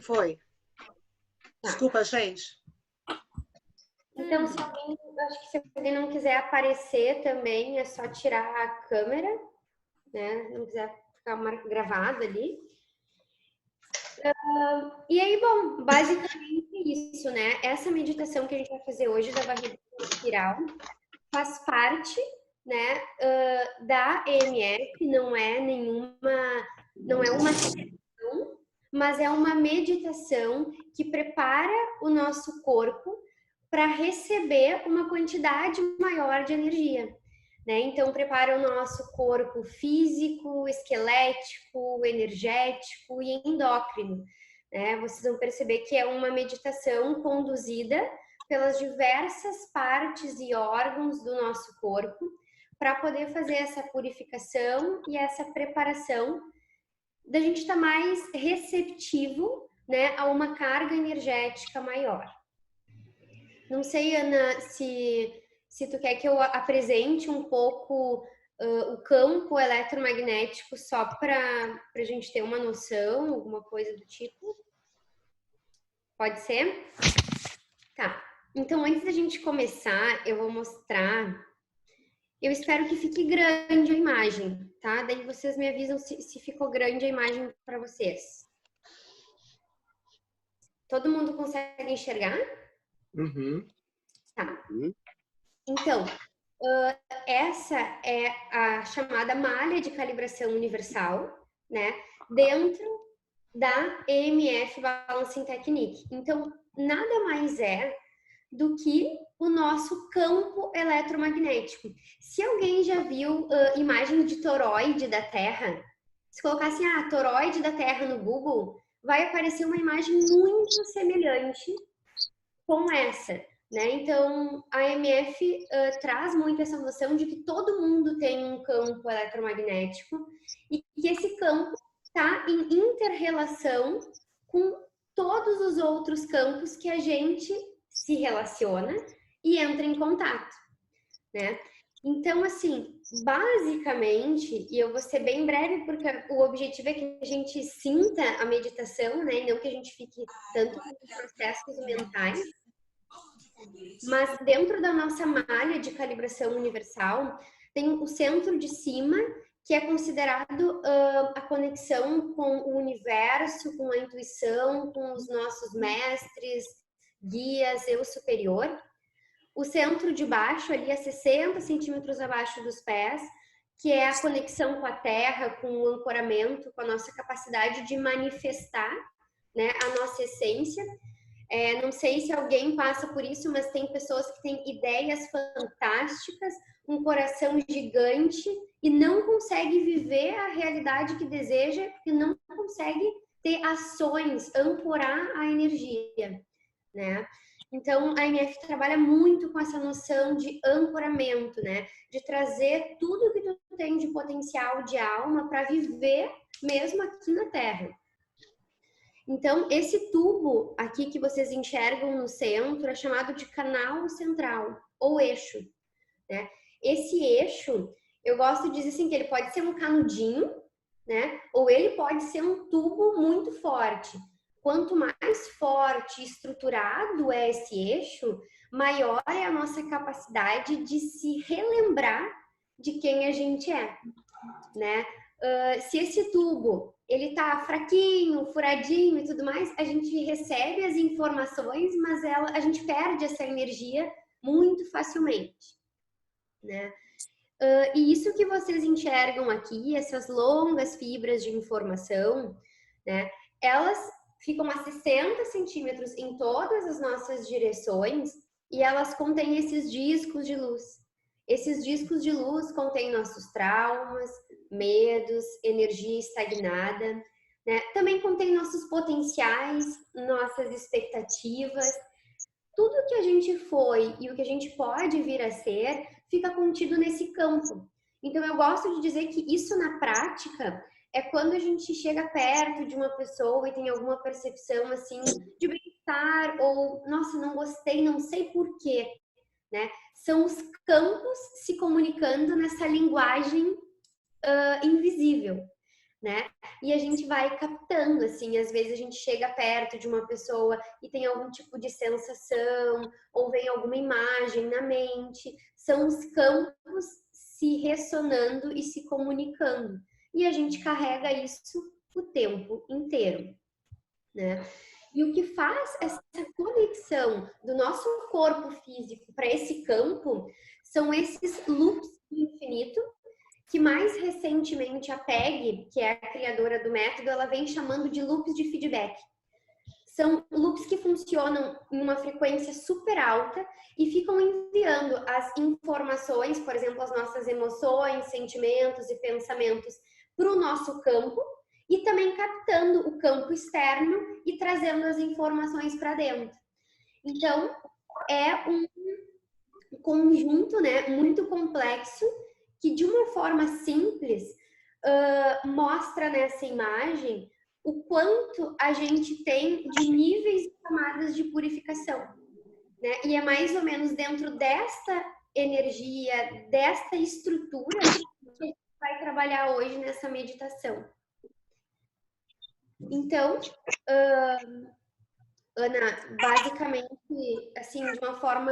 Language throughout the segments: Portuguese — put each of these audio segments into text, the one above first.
Foi. Tá. Desculpa, gente. Então, acho que se alguém não quiser aparecer também, é só tirar a câmera, né? Não quiser ficar gravado ali. E aí, bom, basicamente isso, né? Essa meditação que a gente vai fazer hoje da varredura espiral faz parte, né, da EMF, não é uma sessão, mas é uma meditação que prepara o nosso corpo para receber uma quantidade maior de energia, né? Então, prepara o nosso corpo físico, esquelético, energético e endócrino, né? Vocês vão perceber que é uma meditação conduzida pelas diversas partes e órgãos do nosso corpo para poder fazer essa purificação e essa preparação da gente estar mais receptivo, né, a uma carga energética maior. Não sei, Ana, se tu quer que eu apresente um pouco o campo eletromagnético só para a gente ter uma noção, alguma coisa do tipo? Pode ser? Tá. Então, antes da gente começar, eu vou mostrar. Eu espero que fique grande a imagem, tá? Daí vocês me avisam se ficou grande a imagem para vocês. Todo mundo consegue enxergar? Uhum. Tá. Então, essa é a chamada malha de calibração universal, né? Dentro da EMF Balancing Technique. Então, nada mais é do que o nosso campo eletromagnético. Se alguém já viu imagem de toroide da Terra, se colocar assim, toroide da Terra no Google, vai aparecer uma imagem muito semelhante com essa, né? Então, a EMF traz muito essa noção de que todo mundo tem um campo eletromagnético e que esse campo está em inter-relação com todos os outros campos que a gente se relaciona e entra em contato, né? Então, assim, basicamente, e eu vou ser bem breve, porque o objetivo é que a gente sinta a meditação, né? E não que a gente fique tanto com os processos mentais. Mas dentro da nossa malha de calibração universal, tem o centro de cima, que é considerado a conexão com o universo, com a intuição, com os nossos mestres, guias, eu superior. O centro de baixo, ali a 60 centímetros abaixo dos pés, que é a conexão com a terra, com o ancoramento, com a nossa capacidade de manifestar, né, a nossa essência. Não sei se alguém passa por isso, mas tem pessoas que têm ideias fantásticas, um coração gigante e não consegue viver a realidade que deseja, porque não consegue ter ações, ancorar a energia, né? Então, a MF trabalha muito com essa noção de ancoramento, né? De trazer tudo que tu tem de potencial de alma para viver mesmo aqui na Terra. Então, esse tubo aqui que vocês enxergam no centro é chamado de canal central, ou eixo, né? Esse eixo, eu gosto de dizer assim, que ele pode ser um canudinho, né? Ou ele pode ser um tubo muito forte. Quanto mais forte e estruturado é esse eixo, maior é a nossa capacidade de se relembrar de quem a gente é, né? Se esse tubo ele tá fraquinho, furadinho e tudo mais, a gente recebe as informações, mas a gente perde essa energia muito facilmente, né? E isso que vocês enxergam aqui, essas longas fibras de informação, né? Elas ficam a 60 centímetros em todas as nossas direções e elas contêm esses discos de luz. Esses discos de luz contêm nossos traumas, medos, energia estagnada, né? Também contém nossos potenciais, nossas expectativas. Tudo que a gente foi e o que a gente pode vir a ser fica contido nesse campo. Então, eu gosto de dizer que isso na prática é quando a gente chega perto de uma pessoa e tem alguma percepção assim de bem-estar ou, nossa, não gostei, não sei por quê, né? São os campos se comunicando nessa linguagem invisível, né? E a gente vai captando, assim, às vezes a gente chega perto de uma pessoa e tem algum tipo de sensação, ou vem alguma imagem na mente. São os campos se ressonando e se comunicando. E a gente carrega isso o tempo inteiro, né? E o que faz essa conexão do nosso corpo físico para esse campo são esses loops do infinito, que mais recentemente a PEG, que é a criadora do método, ela vem chamando de loops de feedback. São loops que funcionam em uma frequência super alta e ficam enviando as informações, por exemplo, as nossas emoções, sentimentos e pensamentos para o nosso campo, e também captando o campo externo e trazendo as informações para dentro. Então, é um conjunto, né, muito complexo, que de uma forma simples mostra nessa imagem o quanto a gente tem de níveis e camadas de purificação, né? E é mais ou menos dentro desta energia, desta estrutura, que a gente vai trabalhar hoje nessa meditação. Então, Ana, basicamente, assim, de uma forma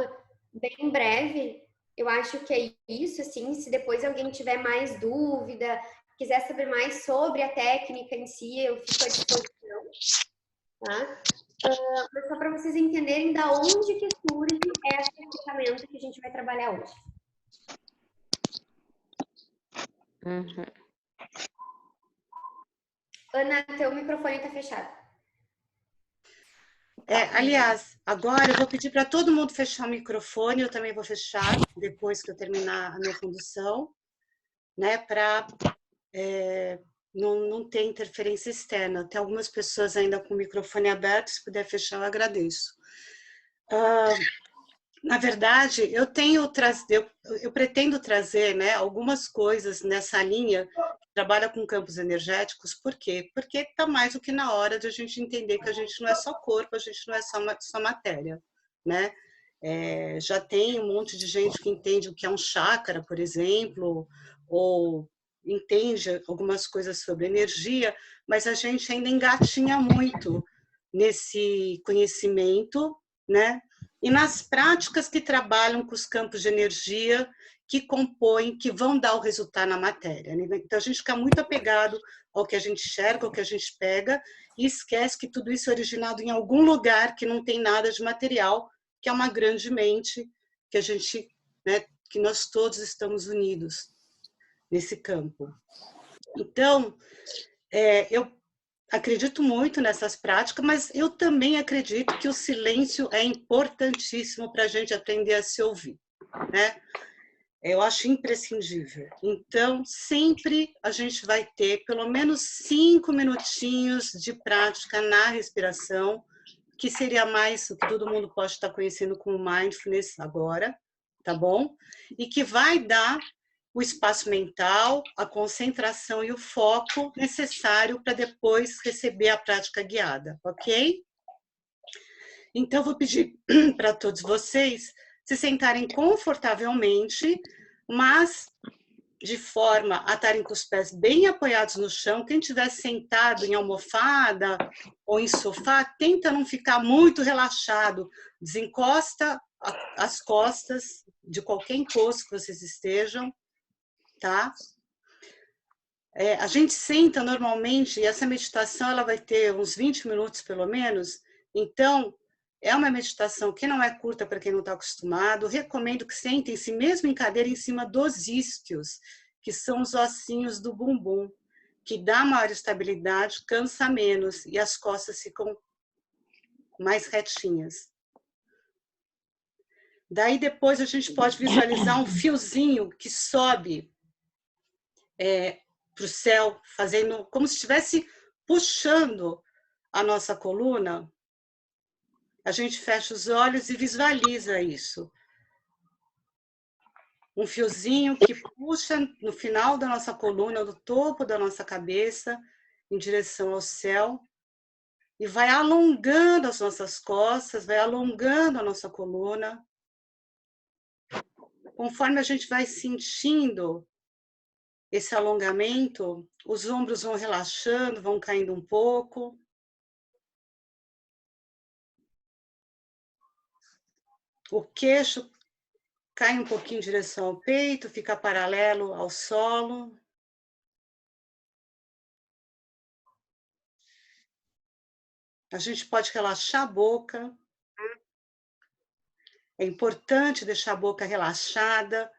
bem breve, eu acho que é isso, assim, se depois alguém tiver mais dúvida, quiser saber mais sobre a técnica em si, eu fico à disposição, tá? Mas só para vocês entenderem da onde que surge essa ferramenta que a gente vai trabalhar hoje. Uhum. Ana, teu microfone está fechado. Aliás, agora eu vou pedir para todo mundo fechar o microfone, eu também vou fechar depois que eu terminar a minha condução, né, para não ter interferência externa. Tem algumas pessoas ainda com o microfone aberto, se puder fechar, eu agradeço. Na verdade, eu pretendo trazer, né, algumas coisas nessa linha, trabalha com campos energéticos, por quê? Porque está mais do que na hora de a gente entender que a gente não é só corpo, a gente não é só matéria, né? Já tem um monte de gente que entende o que é um chakra, por exemplo, ou entende algumas coisas sobre energia, mas a gente ainda engatinha muito nesse conhecimento, né? E nas práticas que trabalham com os campos de energia que compõem, que vão dar o resultado na matéria. Né? Então, a gente fica muito apegado ao que a gente enxerga, ao que a gente pega, e esquece que tudo isso é originado em algum lugar que não tem nada de material, que é uma grande mente, que a gente, né, que nós todos estamos unidos nesse campo. Então, eu acredito muito nessas práticas, mas eu também acredito que o silêncio é importantíssimo para a gente aprender a se ouvir, né? Eu acho imprescindível. Então, sempre a gente vai ter pelo menos 5 minutinhos de prática na respiração, que seria mais o que todo mundo pode estar conhecendo como mindfulness agora, tá bom? E que vai dar o espaço mental, a concentração e o foco necessário para depois receber a prática guiada, ok? Então, eu vou pedir para todos vocês se sentarem confortavelmente, mas de forma a estarem com os pés bem apoiados no chão. Quem estiver sentado em almofada ou em sofá, tenta não ficar muito relaxado. Desencosta as costas de qualquer encosto que vocês estejam, tá? A gente senta normalmente, e essa meditação ela vai ter uns 20 minutos pelo menos, então é uma meditação que não é curta para quem não está acostumado. Recomendo que sentem-se mesmo em cadeira em cima dos isquios, que são os ossinhos do bumbum, que dá maior estabilidade, cansa menos e as costas ficam mais retinhas. Daí depois a gente pode visualizar um fiozinho que sobe para o céu, fazendo como se estivesse puxando a nossa coluna. A gente fecha os olhos e visualiza isso. Um fiozinho que puxa no final da nossa coluna, no topo da nossa cabeça, em direção ao céu, e vai alongando as nossas costas, vai alongando a nossa coluna. Conforme a gente vai sentindo esse alongamento, os ombros vão relaxando, vão caindo um pouco. O queixo cai um pouquinho em direção ao peito, fica paralelo ao solo. A gente pode relaxar a boca. É importante deixar a boca relaxada.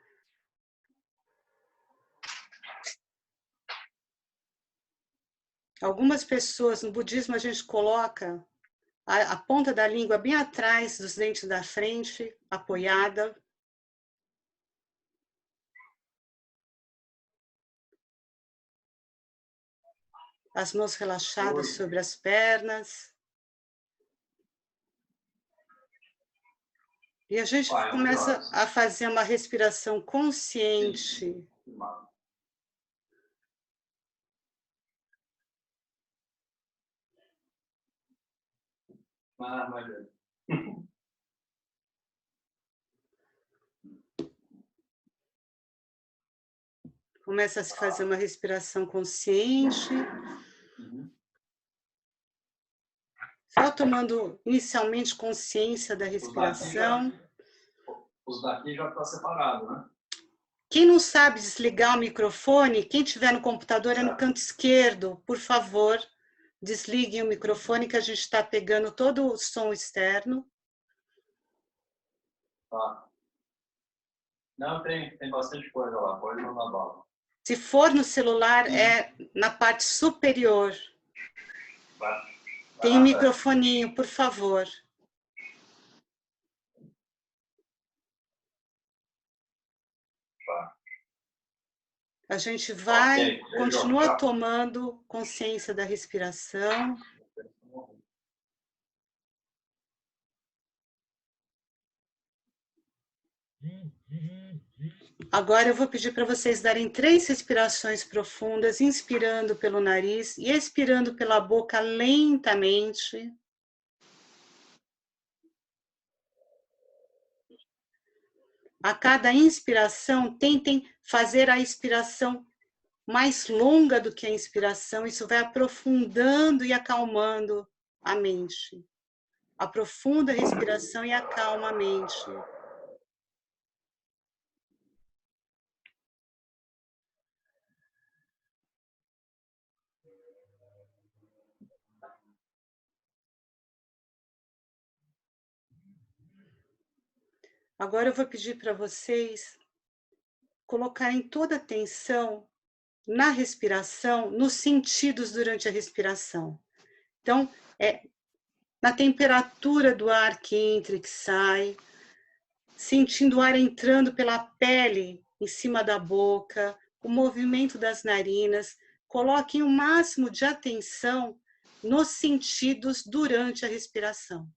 Algumas pessoas, no budismo, a gente coloca a ponta da língua bem atrás dos dentes da frente, apoiada. As mãos relaxadas sobre as pernas. E a gente começa a fazer uma respiração consciente. Começa a se fazer uma respiração consciente. Só tomando inicialmente consciência da respiração. Os daqui já está separado, né? Quem não sabe desligar o microfone, quem tiver no computador é no canto esquerdo, por favor, desliguem o microfone que a gente está pegando todo o som externo. Tá. Não, tem bastante coisa lá, pode mandar bala. Se for no celular, é na parte superior. Tem um microfoninho, por favor. A gente vai, continua tomando consciência da respiração. Agora eu vou pedir para vocês darem 3 respirações profundas, inspirando pelo nariz e expirando pela boca lentamente. A cada inspiração, tentem fazer a expiração mais longa do que a inspiração. Isso vai aprofundando e acalmando a mente. Aprofunda a respiração e acalma a mente. Agora eu vou pedir para vocês colocarem toda a atenção na respiração, nos sentidos durante a respiração. Então, na temperatura do ar que entra e que sai, sentindo o ar entrando pela pele em cima da boca, o movimento das narinas. Coloquem o máximo de atenção nos sentidos durante a respiração.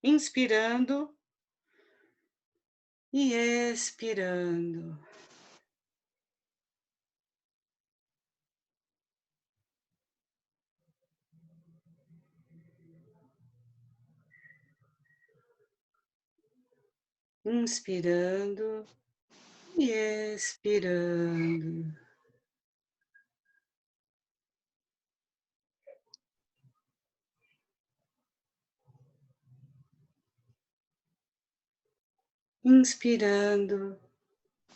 Inspirando e expirando. Inspirando e expirando. Inspirando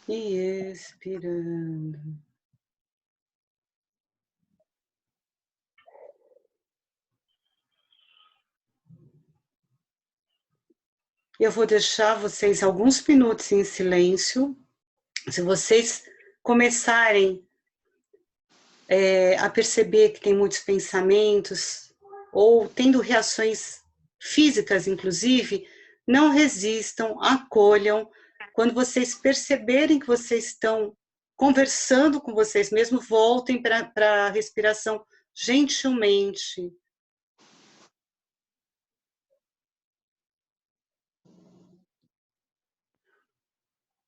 e expirando. Eu vou deixar vocês alguns minutos em silêncio. Se vocês começarem a perceber que tem muitos pensamentos, ou tendo reações físicas, inclusive, não resistam, acolham. Quando vocês perceberem que vocês estão conversando com vocês mesmos, voltem para a respiração gentilmente.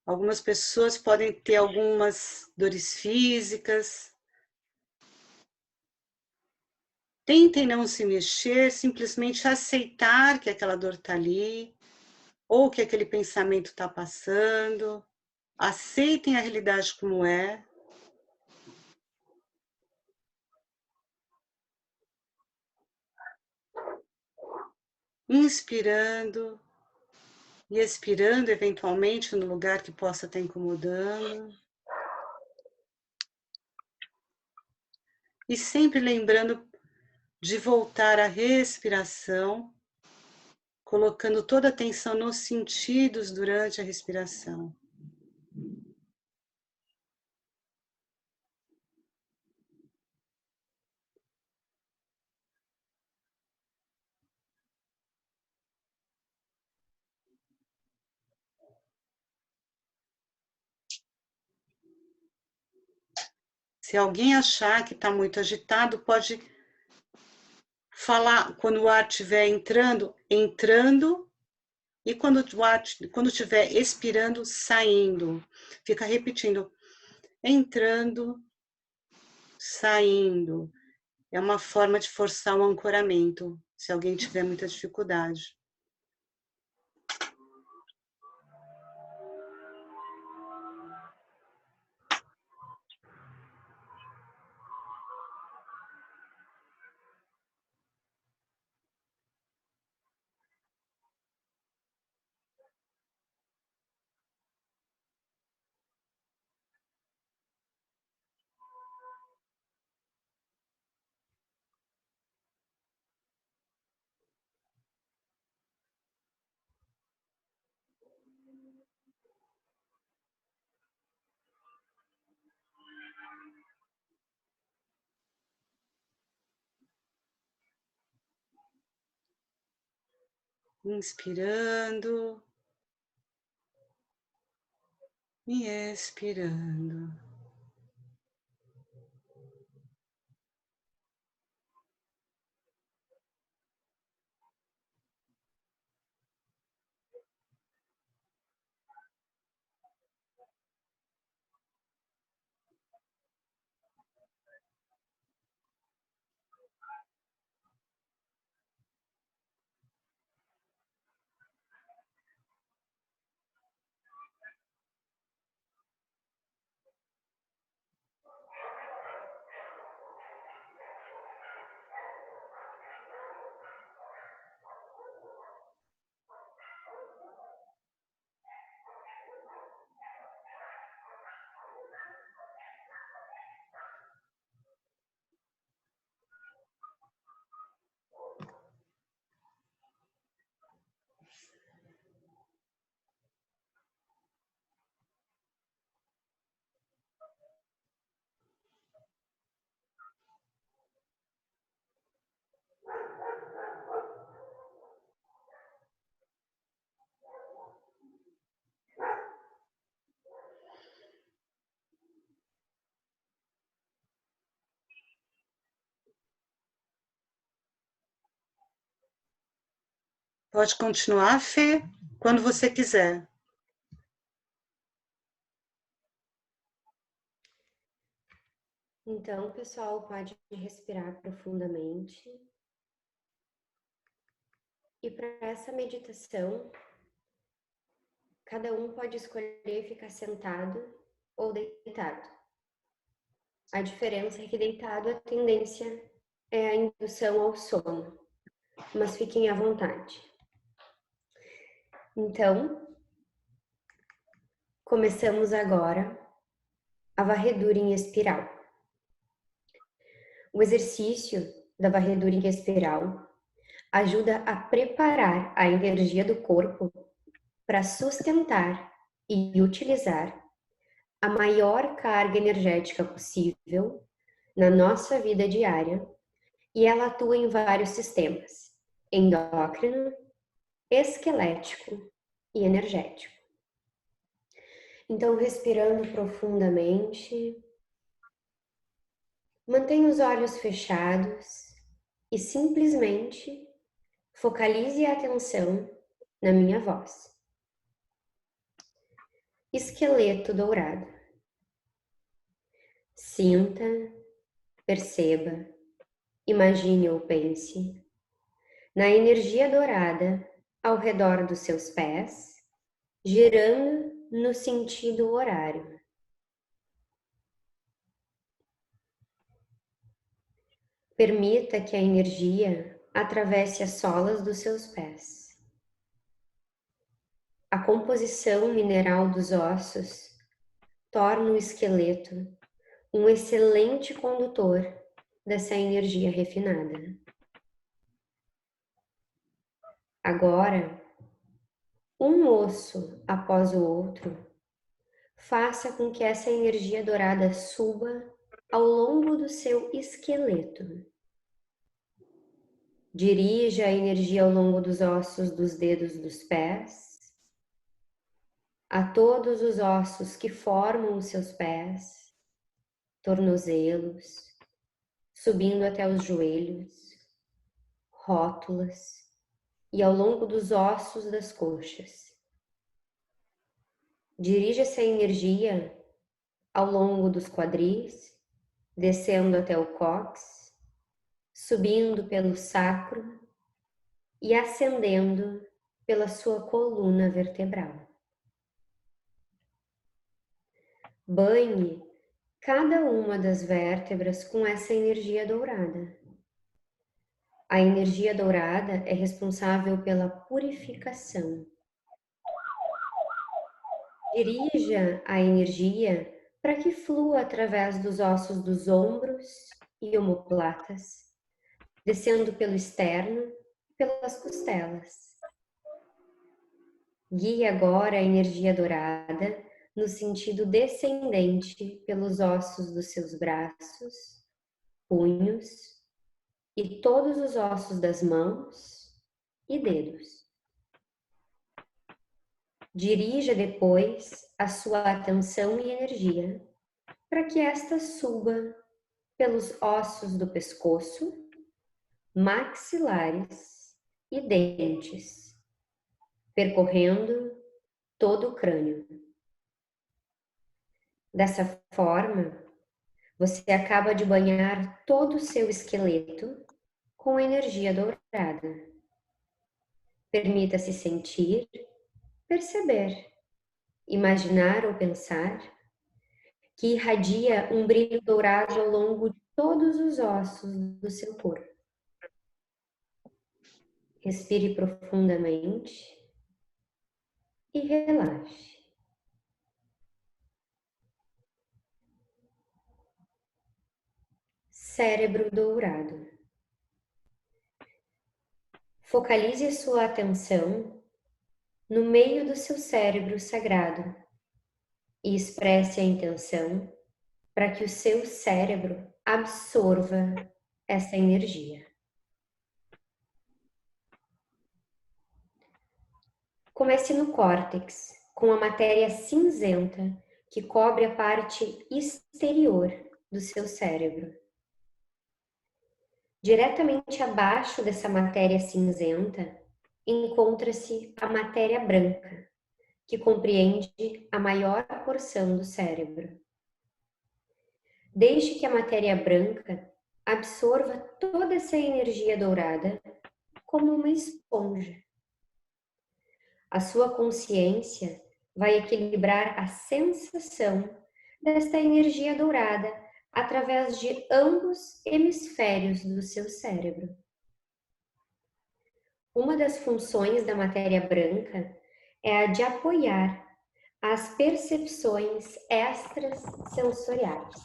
Algumas pessoas podem ter algumas dores físicas. Tentem não se mexer, simplesmente aceitar que aquela dor está ali, ou que aquele pensamento está passando. Aceitem a realidade como é. Inspirando e expirando, eventualmente, no lugar que possa estar incomodando. E sempre lembrando de voltar à respiração, colocando toda a atenção nos sentidos durante a respiração. Se alguém achar que está muito agitado, pode falar quando o ar estiver entrando, entrando, e quando estiver expirando, saindo. Fica repetindo, entrando, saindo. É uma forma de forçar o ancoramento, se alguém tiver muita dificuldade. Inspirando e expirando. Pode continuar, Fê, quando você quiser. Então, pessoal, pode respirar profundamente. E para essa meditação, cada um pode escolher ficar sentado ou deitado. A diferença é que deitado a tendência é a indução ao sono, mas fiquem à vontade. Então, começamos agora a varredura em espiral. O exercício da varredura em espiral ajuda a preparar a energia do corpo para sustentar e utilizar a maior carga energética possível na nossa vida diária, e ela atua em vários sistemas: endócrino, esquelético e energético. Então, respirando profundamente, mantenha os olhos fechados e simplesmente focalize a atenção na minha voz. esqueleto dourado. Sinta, perceba, imagine ou pense na energia dourada ao redor dos seus pés, girando no sentido horário. Permita que a energia atravesse as solas dos seus pés. A composição mineral dos ossos torna o esqueleto um excelente condutor dessa energia refinada. Agora, um osso após o outro, faça com que essa energia dourada suba ao longo do seu esqueleto. Dirija a energia ao longo dos ossos dos dedos dos pés, a todos os ossos que formam os seus pés, tornozelos, subindo até os joelhos, rótulas e ao longo dos ossos das coxas. Dirija essa energia ao longo dos quadris, descendo até o cóccix, subindo pelo sacro e ascendendo pela sua coluna vertebral. Banhe cada uma das vértebras com essa energia dourada. A energia dourada é responsável pela purificação. Dirija a energia para que flua através dos ossos dos ombros e omoplatas, descendo pelo externo e pelas costelas. Guie agora a energia dourada no sentido descendente pelos ossos dos seus braços, punhos e todos os ossos das mãos e dedos. Dirija depois a sua atenção e energia para que esta suba pelos ossos do pescoço, maxilares e dentes, percorrendo todo o crânio. Dessa forma, você acaba de banhar todo o seu esqueleto com energia dourada. Permita-se sentir, perceber, imaginar ou pensar que irradia um brilho dourado ao longo de todos os ossos do seu corpo. Respire profundamente e relaxe. Cérebro dourado. Focalize sua atenção no meio do seu cérebro sagrado e expresse a intenção para que o seu cérebro absorva essa energia. Comece no córtex, com a matéria cinzenta que cobre a parte exterior do seu cérebro. Diretamente abaixo dessa matéria cinzenta, encontra-se a matéria branca, que compreende a maior porção do cérebro. Deixe que a matéria branca absorva toda essa energia dourada como uma esponja. A sua consciência vai equilibrar a sensação desta energia dourada através de ambos hemisférios do seu cérebro. Uma das funções da matéria branca é a de apoiar as percepções extrasensoriais.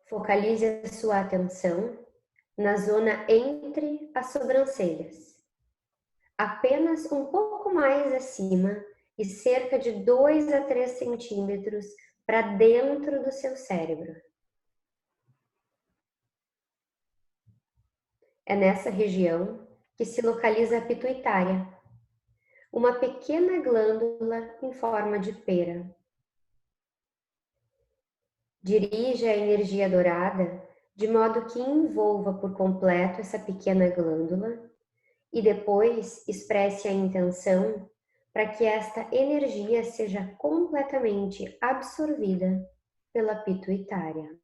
Focalize a sua atenção na zona entre as sobrancelhas, apenas um pouco mais acima e cerca de 2 a 3 centímetros para dentro do seu cérebro. É nessa região que se localiza a pituitária, uma pequena glândula em forma de pera. Dirija a energia dourada de modo que envolva por completo essa pequena glândula e depois expresse a intenção para que esta energia seja completamente absorvida pela pituitária.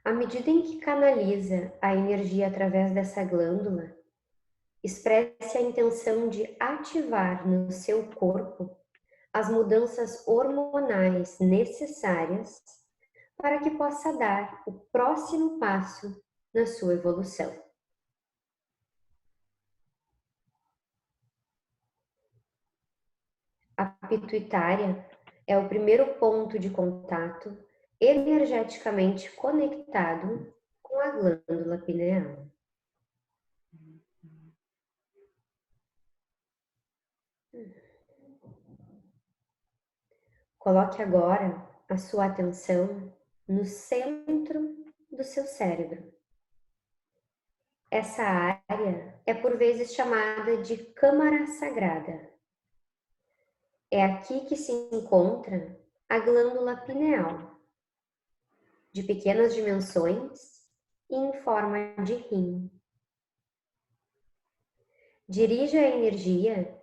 À medida em que canaliza a energia através dessa glândula, expresse a intenção de ativar no seu corpo as mudanças hormonais necessárias para que possa dar o próximo passo na sua evolução. A pituitária é o primeiro ponto de contato energeticamente conectado com a glândula pineal. Coloque agora a sua atenção no centro do seu cérebro. Essa área é por vezes chamada de câmara sagrada. É aqui que se encontra a glândula pineal, de pequenas dimensões e em forma de rim. Dirija a energia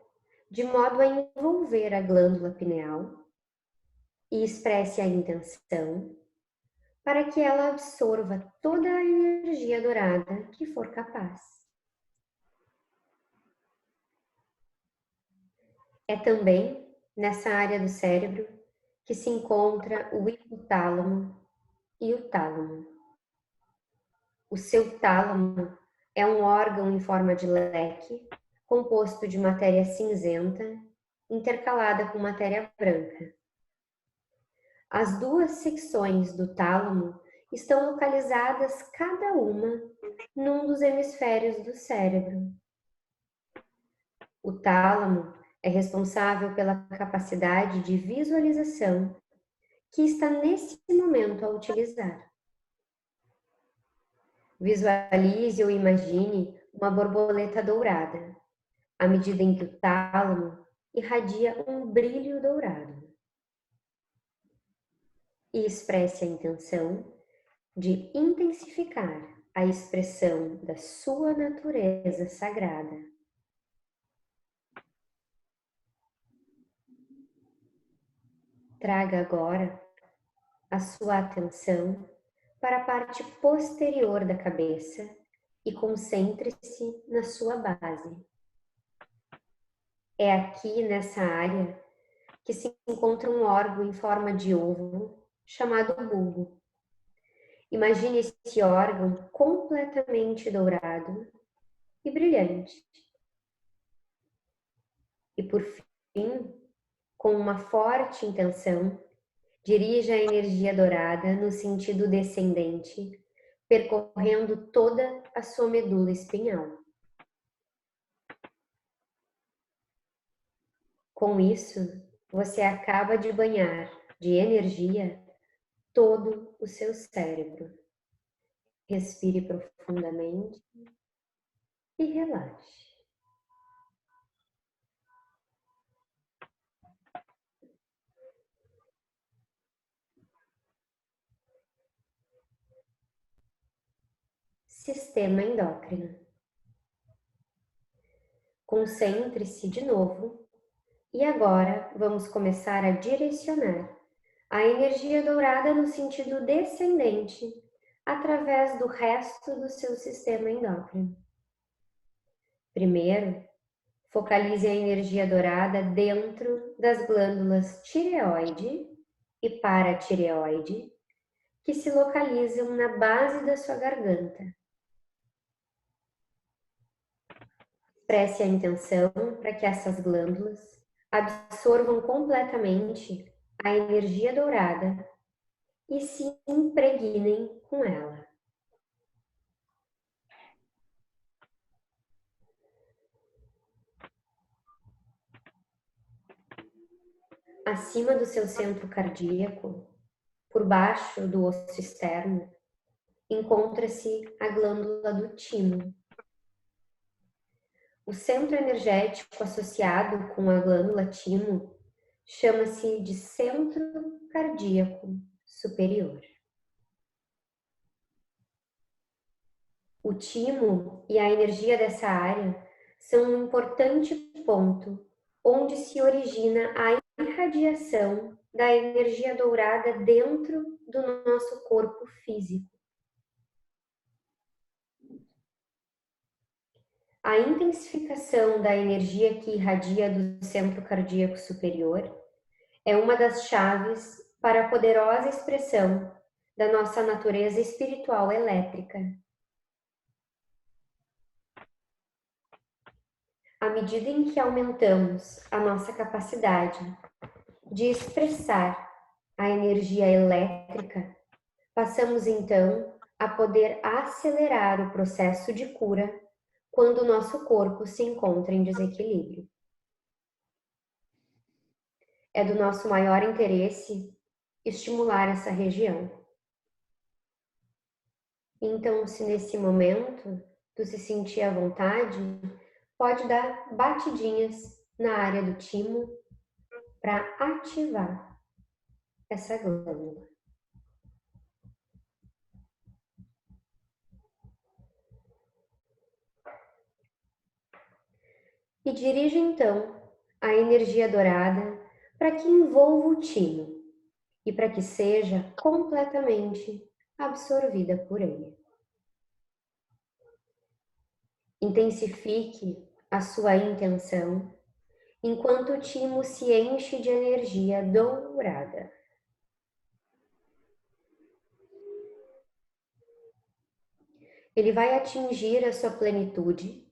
de modo a envolver a glândula pineal e expresse a intenção para que ela absorva toda a energia dourada que for capaz. É também nessa área do cérebro que se encontra o hipotálamo e o tálamo. O seu tálamo é um órgão em forma de leque, composto de matéria cinzenta, intercalada com matéria branca. As duas secções do tálamo estão localizadas cada uma num dos hemisférios do cérebro. O tálamo é responsável pela capacidade de visualização que está nesse momento a utilizar. Visualize ou imagine uma borboleta dourada, à medida em que o tálamo irradia um brilho dourado. E expresse a intenção de intensificar a expressão da sua natureza sagrada. Traga agora a sua atenção para a parte posterior da cabeça e concentre-se na sua base. É aqui nessa área que se encontra um órgão em forma de ovo chamado bulbo. Imagine esse órgão completamente dourado e brilhante. E por fim, com uma forte intenção, dirija a energia dourada no sentido descendente, percorrendo toda a sua medula espinhal. Com isso, você acaba de banhar de energia todo o seu cérebro. Respire profundamente e relaxe. Sistema endócrino. Concentre-se de novo e agora vamos começar a direcionar a energia dourada no sentido descendente através do resto do seu sistema endócrino. Primeiro, focalize a energia dourada dentro das glândulas tireoide e paratireoide, que se localizam na base da sua garganta. Expresse a intenção para que essas glândulas absorvam completamente a energia dourada e se impregnem com ela. Acima do seu centro cardíaco, por baixo do osso externo, encontra-se a glândula do timo. O centro energético associado com a glândula timo chama-se de centro cardíaco superior. O timo e a energia dessa área são um importante ponto onde se origina a irradiação da energia dourada dentro do nosso corpo físico. A intensificação da energia que irradia do centro cardíaco superior é uma das chaves para a poderosa expressão da nossa natureza espiritual elétrica. À medida em que aumentamos a nossa capacidade de expressar a energia elétrica, passamos então a poder acelerar o processo de cura quando o nosso corpo se encontra em desequilíbrio. É do nosso maior interesse estimular essa região. Então, se nesse momento tu se sentir à vontade, pode dar batidinhas na área do timo para ativar essa glândula. E dirige então a energia dourada para que envolva o timo e para que seja completamente absorvida por ele. Intensifique a sua intenção enquanto o timo se enche de energia dourada. Ele vai atingir a sua plenitude,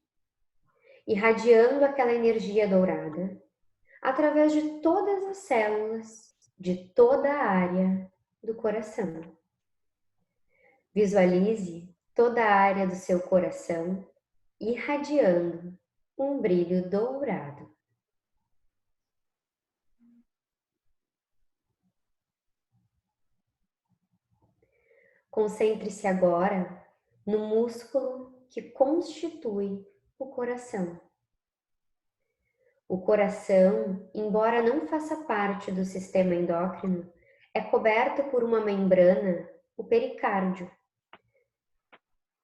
irradiando aquela energia dourada através de todas as células de toda a área do coração. Visualize toda a área do seu coração irradiando um brilho dourado. Concentre-se agora no músculo que constitui o coração. O coração, embora não faça parte do sistema endócrino, é coberto por uma membrana, o pericárdio,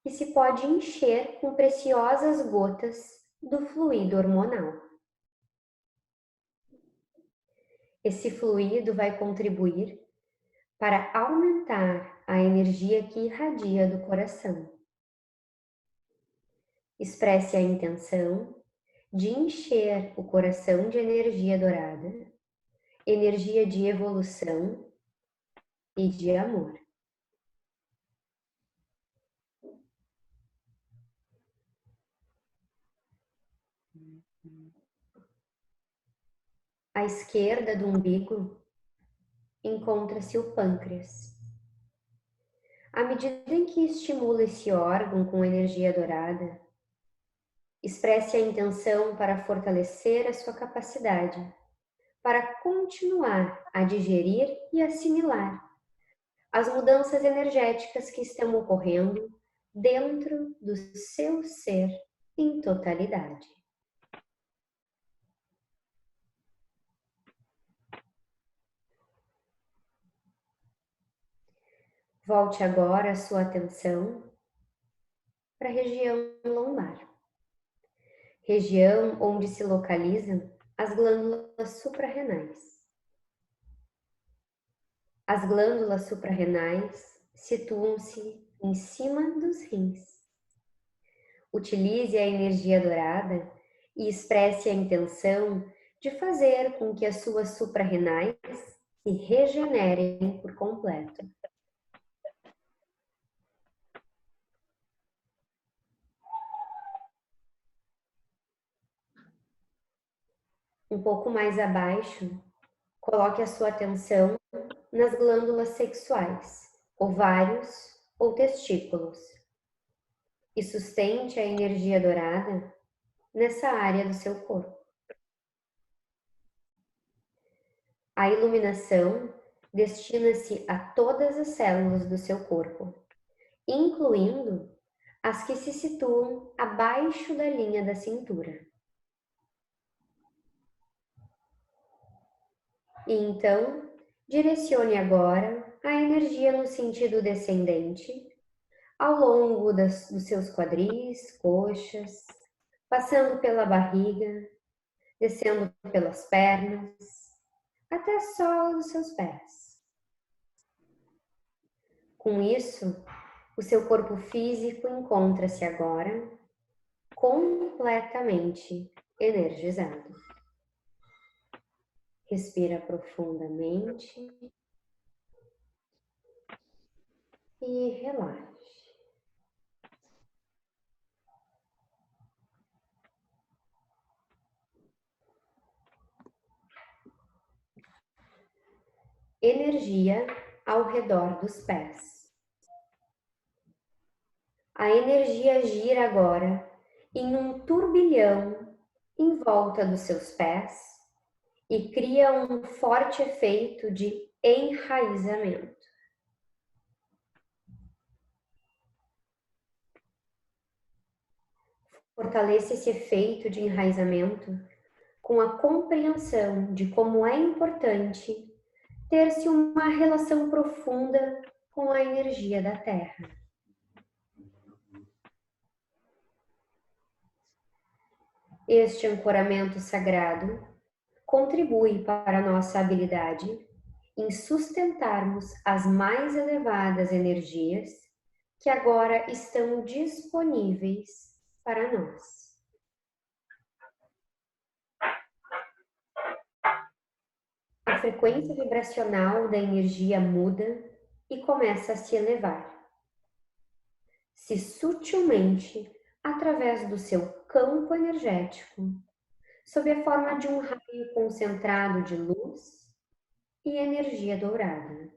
que se pode encher com preciosas gotas do fluido hormonal. Esse fluido vai contribuir para aumentar a energia que irradia do coração. Expresse a intenção de encher o coração de energia dourada, energia de evolução e de amor. À esquerda do umbigo encontra-se o pâncreas. À medida em que estimula esse órgão com energia dourada, expresse a intenção para fortalecer a sua capacidade para continuar a digerir e assimilar as mudanças energéticas que estão ocorrendo dentro do seu ser em totalidade. Volte agora a sua atenção para a região lombar, região onde se localizam as glândulas suprarrenais. As glândulas suprarrenais situam-se em cima dos rins. Utilize a energia dourada e expresse a intenção de fazer com que as suas suprarrenais se regenerem por completo. Um pouco mais abaixo, coloque a sua atenção nas glândulas sexuais, ovários ou testículos, e sustente a energia dourada nessa área do seu corpo. A iluminação destina-se a todas as células do seu corpo, incluindo as que se situam abaixo da linha da cintura. E então, direcione agora a energia no sentido descendente ao longo dos seus quadris, coxas, passando pela barriga, descendo pelas pernas, até a sola dos seus pés. Com isso, o seu corpo físico encontra-se agora completamente energizado. Respira profundamente e relaxe. Energia ao redor dos pés. A energia gira agora em um turbilhão em volta dos seus pés e cria um forte efeito de enraizamento. Fortaleça esse efeito de enraizamento com a compreensão de como é importante ter-se uma relação profunda com a energia da Terra. Este ancoramento sagrado contribui para a nossa habilidade em sustentarmos as mais elevadas energias que agora estão disponíveis para nós. A frequência vibracional da energia muda e começa a se elevar. Se sutilmente através do seu campo energético, sob a forma de um raio concentrado de luz e energia dourada.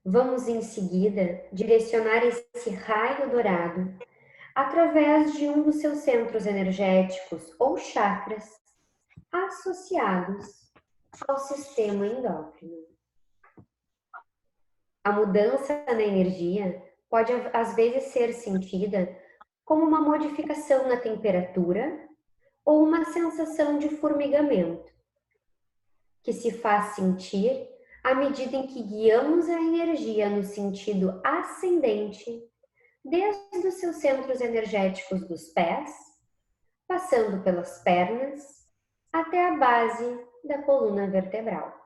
Vamos em seguida direcionar esse raio dourado através de um dos seus centros energéticos ou chakras associados ao sistema endócrino. A mudança na energia pode às vezes ser sentida como uma modificação na temperatura ou uma sensação de formigamento, que se faz sentir à medida em que guiamos a energia no sentido ascendente, desde os seus centros energéticos dos pés, passando pelas pernas, até a base da coluna vertebral.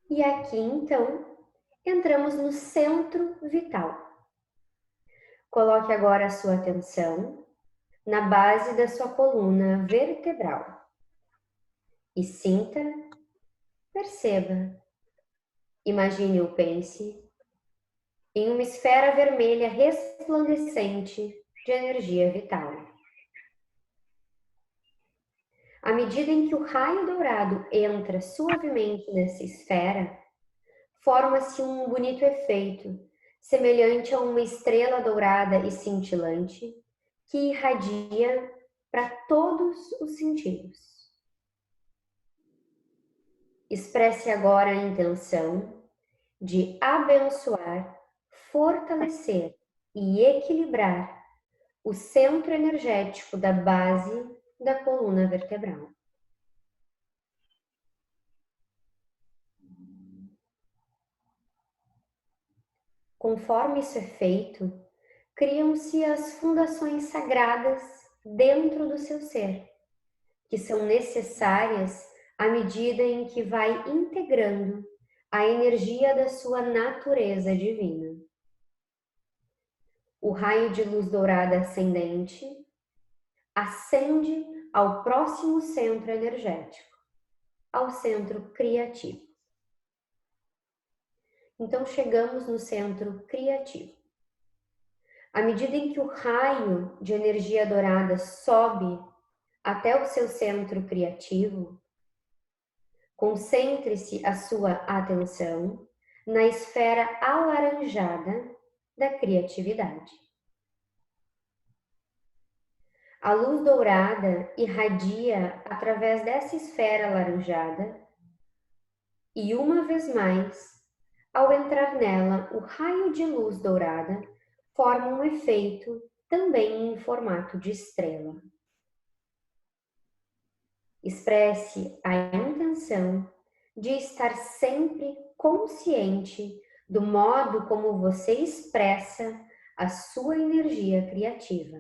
E aqui, então, entramos no centro vital. Coloque agora a sua atenção na base da sua coluna vertebral. E sinta, perceba, imagine ou pense em uma esfera vermelha resplandecente de energia vital. À medida em que o raio dourado entra suavemente nessa esfera, forma-se um bonito efeito, semelhante a uma estrela dourada e cintilante, que irradia para todos os sentidos. Expresse agora a intenção de abençoar, fortalecer e equilibrar o centro energético da base da coluna vertebral. Conforme isso é feito, criam-se as fundações sagradas dentro do seu ser, que são necessárias à medida em que vai integrando a energia da sua natureza divina. O raio de luz dourada ascendente ascende ao próximo centro energético, ao centro criativo. Então chegamos no centro criativo. À medida em que o raio de energia dourada sobe até o seu centro criativo, concentre-se a sua atenção na esfera alaranjada da criatividade. A luz dourada irradia através dessa esfera alaranjada e, uma vez mais, ao entrar nela, o raio de luz dourada forma um efeito também em formato de estrela. Expresse a intenção de estar sempre consciente do modo como você expressa a sua energia criativa.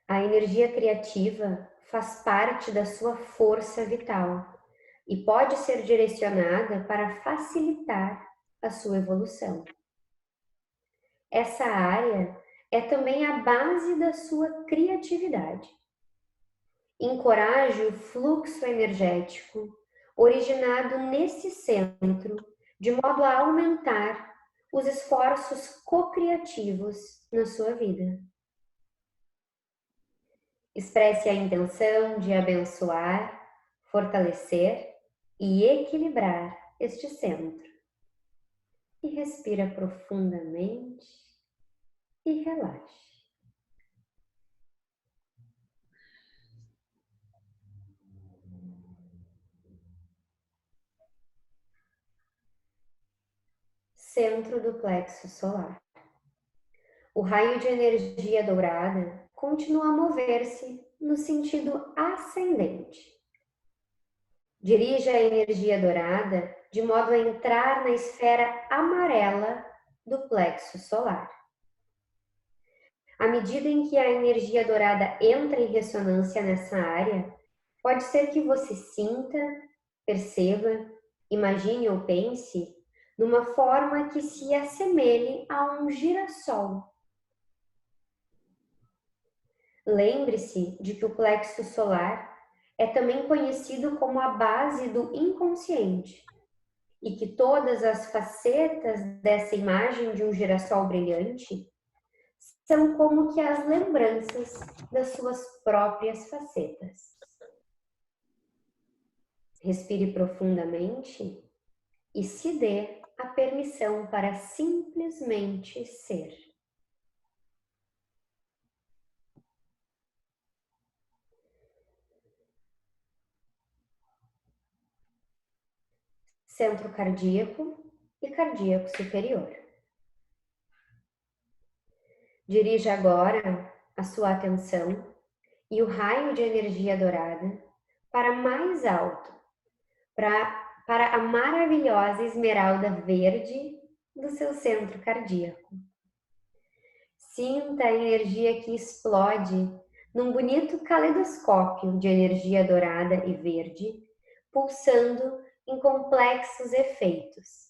A energia criativa faz parte da sua força vital e pode ser direcionada para facilitar a sua evolução. Essa área é também a base da sua criatividade. Encoraje o fluxo energético originado nesse centro, de modo a aumentar os esforços co-criativos na sua vida. Expresse a intenção de abençoar, fortalecer e equilibrar este centro. E respira profundamente e relaxe. Centro do plexo solar. O raio de energia dourada continua a mover-se no sentido ascendente. Dirija a energia dourada de modo a entrar na esfera amarela do plexo solar. À medida em que a energia dourada entra em ressonância nessa área, pode ser que você sinta, perceba, imagine ou pense numa forma que se assemelhe a um girassol. Lembre-se de que o plexo solar é também conhecido como a base do inconsciente e que todas as facetas dessa imagem de um girassol brilhante são como que as lembranças das suas próprias facetas. Respire profundamente e se dê a permissão para simplesmente ser. Centro cardíaco e cardíaco superior. Dirija agora a sua atenção e o raio de energia dourada para mais alto, para a maravilhosa esmeralda verde do seu centro cardíaco. Sinta a energia que explode num bonito caleidoscópio de energia dourada e verde, pulsando em complexos efeitos.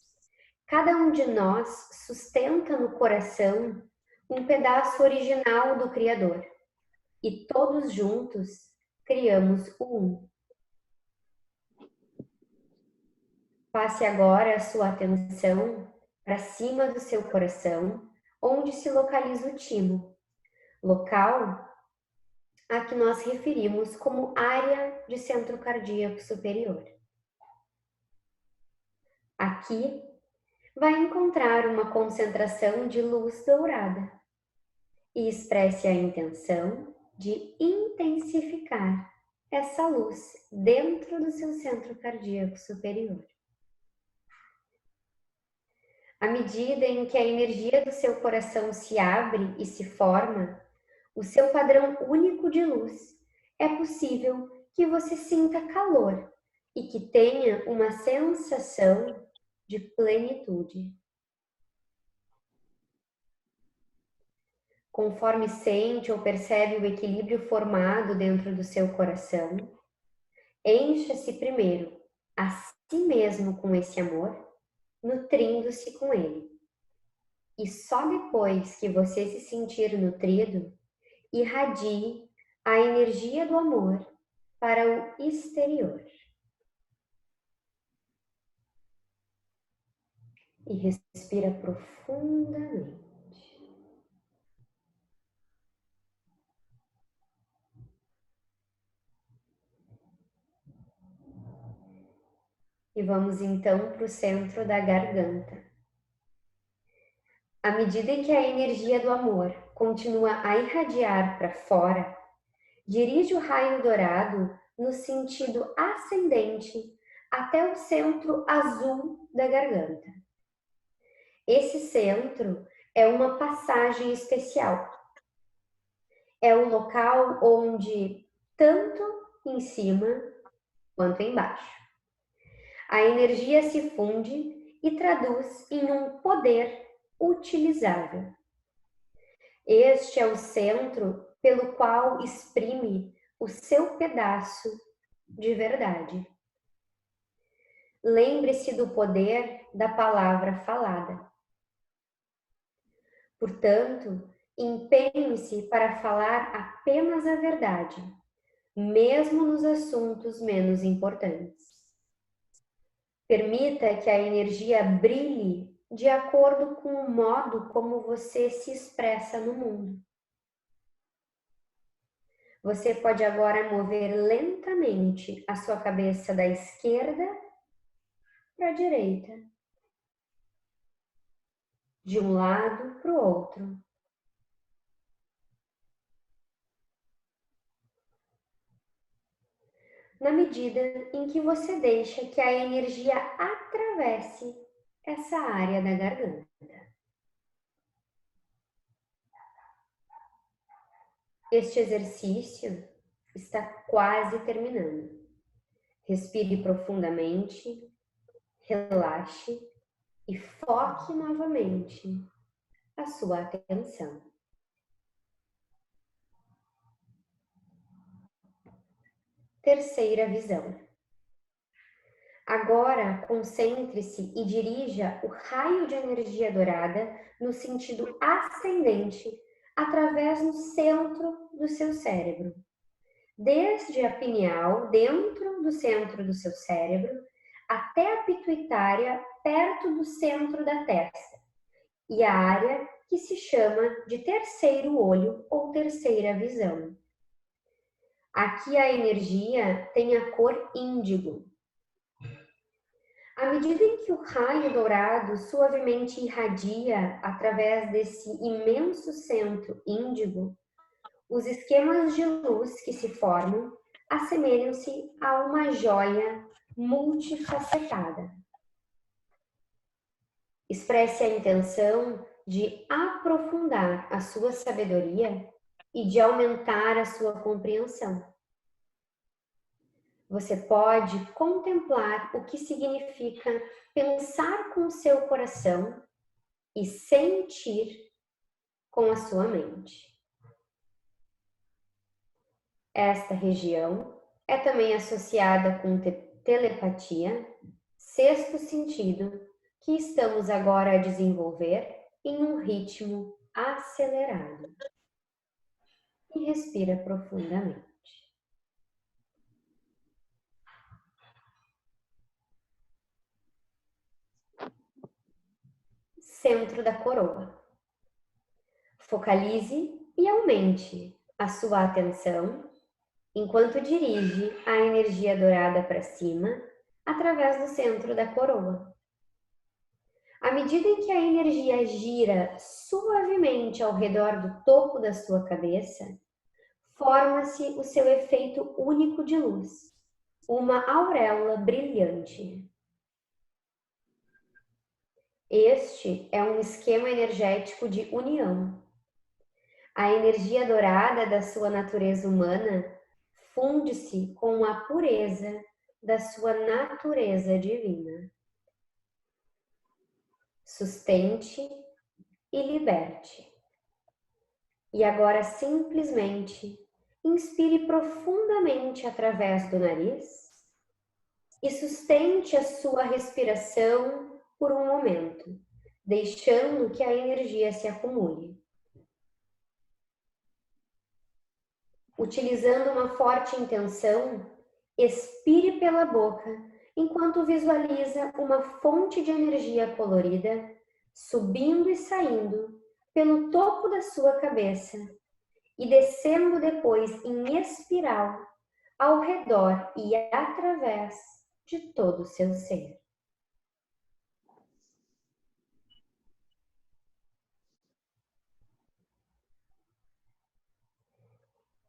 Cada um de nós sustenta no coração um pedaço original do Criador, e todos juntos criamos o Um. Passe agora a sua atenção para cima do seu coração, onde se localiza o timo, local a que nós referimos como área de centro cardíaco superior. Aqui vai encontrar uma concentração de luz dourada e expresse a intenção de intensificar essa luz dentro do seu centro cardíaco superior. À medida em que a energia do seu coração se abre e se forma, o seu padrão único de luz, é possível que você sinta calor e que tenha uma sensação de plenitude. Conforme sente ou percebe o equilíbrio formado dentro do seu coração, encha-se primeiro a si mesmo com esse amor, nutrindo-se com ele. E só depois que você se sentir nutrido, irradie a energia do amor para o exterior. E respira profundamente. E vamos então para o centro da garganta. À medida em que a energia do amor continua a irradiar para fora, dirige o raio dourado no sentido ascendente até o centro azul da garganta. Esse centro é uma passagem especial. É o local onde tanto em cima quanto embaixo. A energia se funde e traduz em um poder utilizável. Este é o centro pelo qual exprime o seu pedaço de verdade. Lembre-se do poder da palavra falada. Portanto, empenhe-se para falar apenas a verdade, mesmo nos assuntos menos importantes. Permita que a energia brilhe de acordo com o modo como você se expressa no mundo. Você pode agora mover lentamente a sua cabeça da esquerda para a direita, de um lado para o outro. Na medida em que você deixa que a energia atravesse essa área da garganta. Este exercício está quase terminando. Respire profundamente, relaxe e foque novamente a sua atenção. Terceira visão. Agora, concentre-se e dirija o raio de energia dourada no sentido ascendente através do centro do seu cérebro. Desde a pineal, dentro do centro do seu cérebro, até a pituitária, perto do centro da testa, e a área que se chama de terceiro olho ou terceira visão. Aqui a energia tem a cor índigo. À medida em que o raio dourado suavemente irradia através desse imenso centro índigo, os esquemas de luz que se formam assemelham-se a uma joia multifacetada. Expresse a intenção de aprofundar a sua sabedoria e de aumentar a sua compreensão. Você pode contemplar o que significa pensar com o seu coração e sentir com a sua mente. Esta região é também associada com telepatia, sexto sentido, que estamos agora a desenvolver em um ritmo acelerado. E respira profundamente. Centro da coroa. Focalize e aumente a sua atenção enquanto dirige a energia dourada para cima através do centro da coroa. À medida em que a energia gira suavemente ao redor do topo da sua cabeça, forma-se o seu efeito único de luz, uma auréola brilhante. Este é um esquema energético de união. A energia dourada da sua natureza humana funde-se com a pureza da sua natureza divina. Sustente e liberte. E agora simplesmente inspire profundamente através do nariz e sustente a sua respiração por um momento, deixando que a energia se acumule. Utilizando uma forte intenção, expire pela boca enquanto visualiza uma fonte de energia colorida subindo e saindo pelo topo da sua cabeça e descendo depois em espiral ao redor e através de todo o seu ser.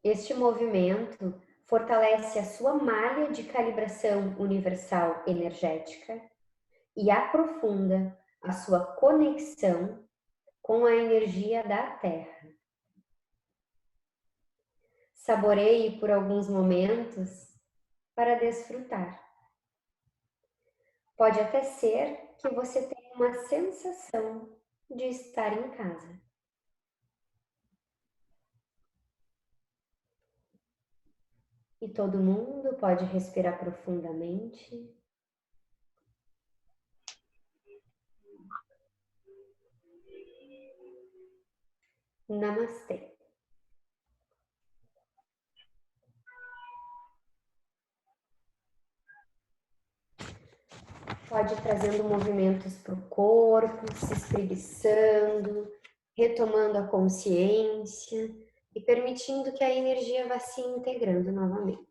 Este movimento fortalece a sua malha de calibração universal energética e aprofunda a sua conexão com a energia da Terra. Saboreie por alguns momentos para desfrutar. Pode até ser que você tenha uma sensação de estar em casa. E todo mundo pode respirar profundamente. Namastê. Pode ir trazendo movimentos para o corpo, se espreguiçando, retomando a consciência e permitindo que a energia vá se integrando novamente.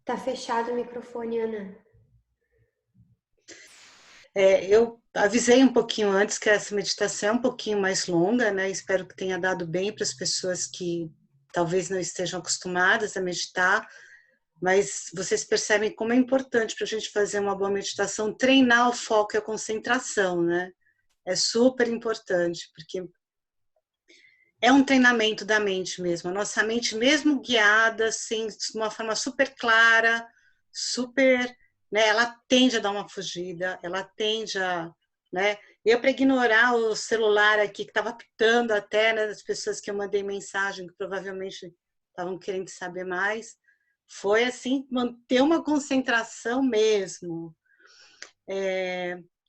Tá fechado o microfone, Ana. Eu avisei um pouquinho antes que essa meditação é um pouquinho mais longa, né? Espero que tenha dado bem para as pessoas que talvez não estejam acostumadas a meditar, mas vocês percebem como é importante para a gente fazer uma boa meditação, treinar o foco e a concentração, né? É super importante, porque é um treinamento da mente mesmo. A nossa mente, mesmo guiada, assim, de uma forma super clara, super, né, ela tende a dar uma fugida, ela tende a, né, eu para ignorar o celular aqui que estava pitando até, né, das pessoas que eu mandei mensagem que provavelmente estavam querendo saber mais, foi assim, manter uma concentração mesmo.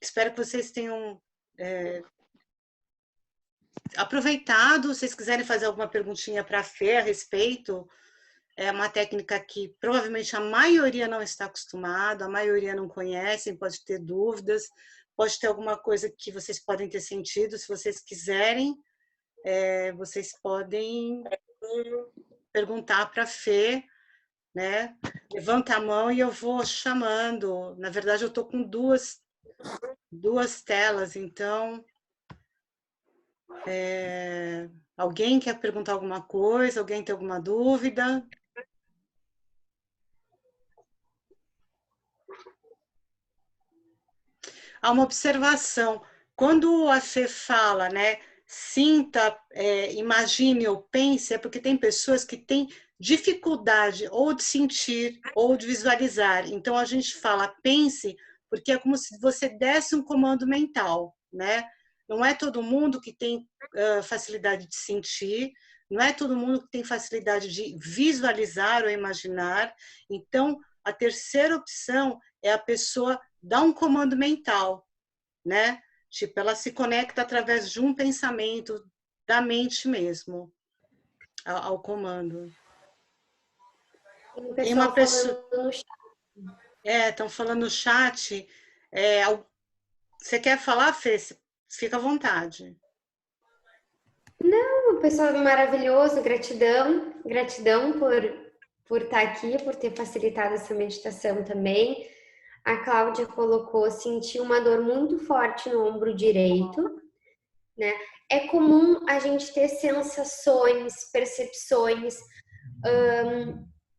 Espero que vocês tenham aproveitado. Se vocês quiserem fazer alguma perguntinha para a Fê a respeito, é uma técnica que provavelmente a maioria não está acostumada, a maioria não conhece, pode ter dúvidas, pode ter alguma coisa que vocês podem ter sentido. Se vocês quiserem, vocês podem perguntar para a Fê, né? Levanta a mão e eu vou chamando. Na verdade, eu estou com duas telas, então alguém quer perguntar alguma coisa? Alguém tem alguma dúvida? Há uma observação. Quando a Fê fala, né, sinta, imagine ou pense, é porque tem pessoas que têm dificuldade ou de sentir ou de visualizar. Então, a gente fala pense, porque é como se você desse um comando mental, né? Não é todo mundo que tem facilidade de sentir, não é todo mundo que tem facilidade de visualizar ou imaginar. Então, a terceira opção é a pessoa dar um comando mental, né? Tipo, ela se conecta através de um pensamento da mente mesmo ao comando. Tem Tem uma pessoal pessoa... falando no chat. Estão falando no chat. Você quer falar, Fê? Fica à vontade. Não, o pessoal é maravilhoso, gratidão, gratidão por estar aqui, por ter facilitado essa meditação também. A Cláudia colocou, sentiu uma dor muito forte no ombro direito, né? É comum a gente ter sensações, percepções,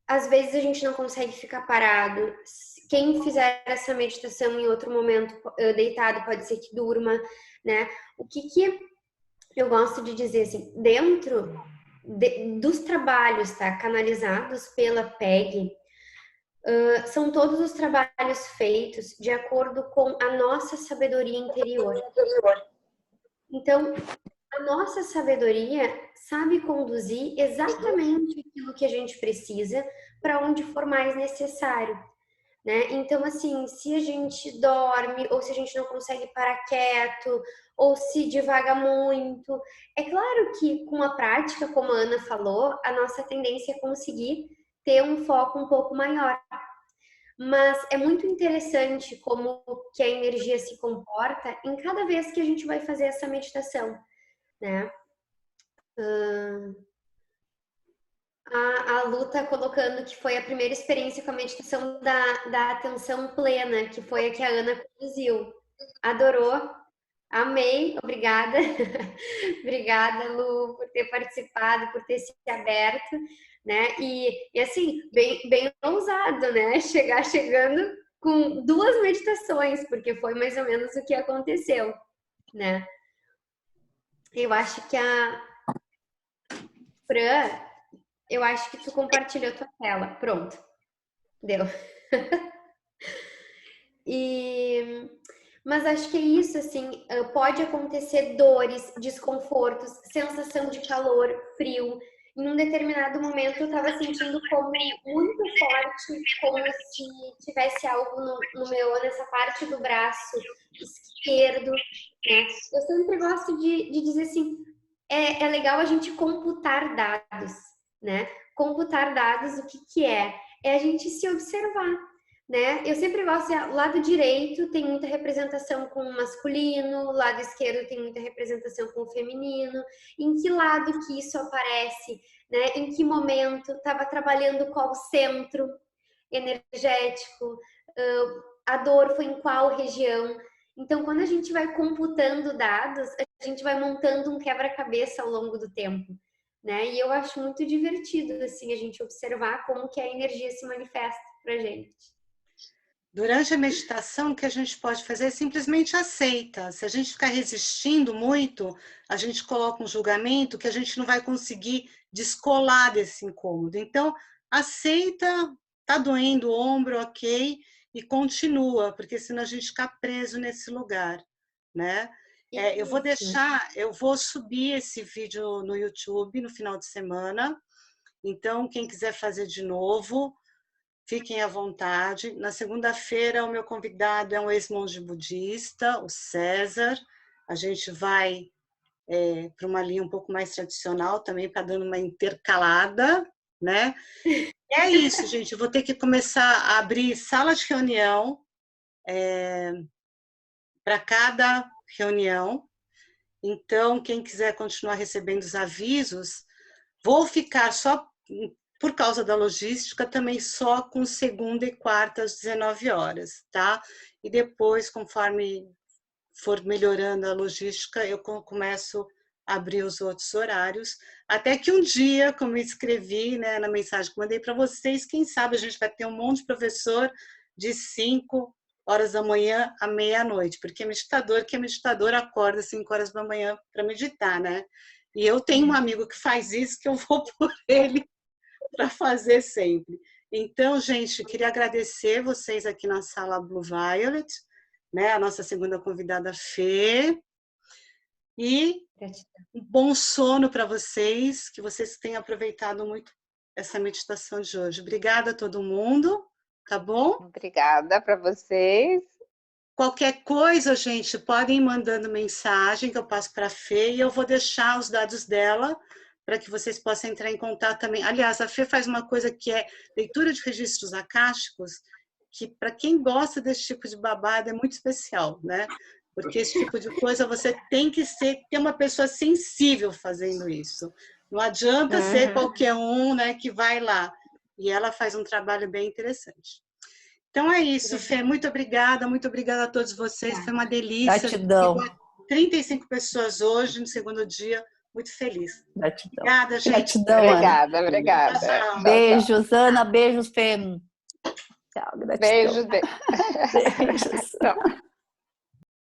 às vezes a gente não consegue ficar parado. Quem fizer essa meditação em outro momento deitado pode ser que durma, né? O que eu gosto de dizer assim, dentro dos trabalhos, tá, canalizados pela PEG, são todos os trabalhos feitos de acordo com a nossa sabedoria interior. Então, a nossa sabedoria sabe conduzir exatamente aquilo que a gente precisa para onde for mais necessário, né? Então, assim, se a gente dorme ou se a gente não consegue parar quieto ou se divaga muito, é claro que com a prática, como a Ana falou, a nossa tendência é conseguir ter um foco um pouco maior. Mas é muito interessante como que a energia se comporta em cada vez que a gente vai fazer essa meditação, né? A Lu tá colocando que foi a primeira experiência com a meditação da atenção plena, que foi a que a Ana conduziu. Adorou, amei, obrigada. Obrigada, Lu, por ter participado, por ter se aberto, né? E assim, bem ousado, né? Chegando com 2 meditações, porque foi mais ou menos o que aconteceu, né? Eu acho que a Fran, eu acho que tu compartilhou tua tela. Pronto. Deu. Mas acho que é isso, assim, pode acontecer dores, desconfortos, sensação de calor, frio. Em um determinado momento eu estava sentindo como muito forte, como se tivesse algo nessa parte do braço esquerdo, né? Eu sempre gosto de dizer assim, é legal a gente computar dados, né? Computar dados, o que é? É a gente se observar. Né? Eu sempre gosto, o lado direito tem muita representação com o masculino, o lado esquerdo tem muita representação com o feminino. Em que lado que isso aparece? Né? Em que momento? Estava trabalhando qual centro energético? A dor foi em qual região? Então, quando a gente vai computando dados, a gente vai montando um quebra-cabeça ao longo do tempo. Né? E eu acho muito divertido assim, a gente observar como que a energia se manifesta para gente. Durante a meditação, o que a gente pode fazer é simplesmente aceita. Se a gente ficar resistindo muito, a gente coloca um julgamento que a gente não vai conseguir descolar desse incômodo. Então, aceita, tá doendo o ombro, ok, e continua, porque senão a gente fica preso nesse lugar, né? Eu vou subir esse vídeo no YouTube no final de semana. Então, quem quiser fazer de novo, fiquem à vontade. Na segunda-feira, o meu convidado é um ex-monge budista, o César. A gente vai para uma linha um pouco mais tradicional também, para dando uma intercalada, né? E é isso, gente. Eu vou ter que começar a abrir sala de reunião para cada reunião. Então, quem quiser continuar recebendo os avisos, vou ficar só por causa da logística, também só com segunda e quarta às 19 horas, tá? E depois, conforme for melhorando a logística, eu começo a abrir os outros horários, até que um dia, como eu escrevi, né, na mensagem que mandei para vocês, quem sabe a gente vai ter um monte de professor de 5 horas da manhã à meia-noite, porque meditador que é meditador acorda 5 horas da manhã para meditar, né? E eu tenho um amigo que faz isso, que eu vou por ele para fazer sempre. Então, gente, queria agradecer vocês aqui na sala Blue Violet, né, a nossa segunda convidada, Fê, e um bom sono para vocês, que vocês tenham aproveitado muito essa meditação de hoje. Obrigada a todo mundo, tá bom? Obrigada para vocês. Qualquer coisa, gente, podem ir mandando mensagem que eu passo para a Fê e eu vou deixar os dados dela para que vocês possam entrar em contato também. Aliás, a Fê faz uma coisa que é leitura de registros akáshicos, que para quem gosta desse tipo de babado é muito especial, né? Porque esse tipo de coisa você tem que ter uma pessoa sensível fazendo isso. Não adianta ser qualquer um, né, que vai lá. E ela faz um trabalho bem interessante. Então é isso, Fê. Muito obrigada a todos vocês. Foi uma delícia. Gratidão. 35 pessoas hoje, no segundo dia. Muito feliz. Gratidão. Obrigada, gente. Gratidão, Obrigada, Ana. obrigada. Tchau. Beijos, Ana. Beijos, Fê. Tchau, gratidão. Beijos. Beijos. Tchau.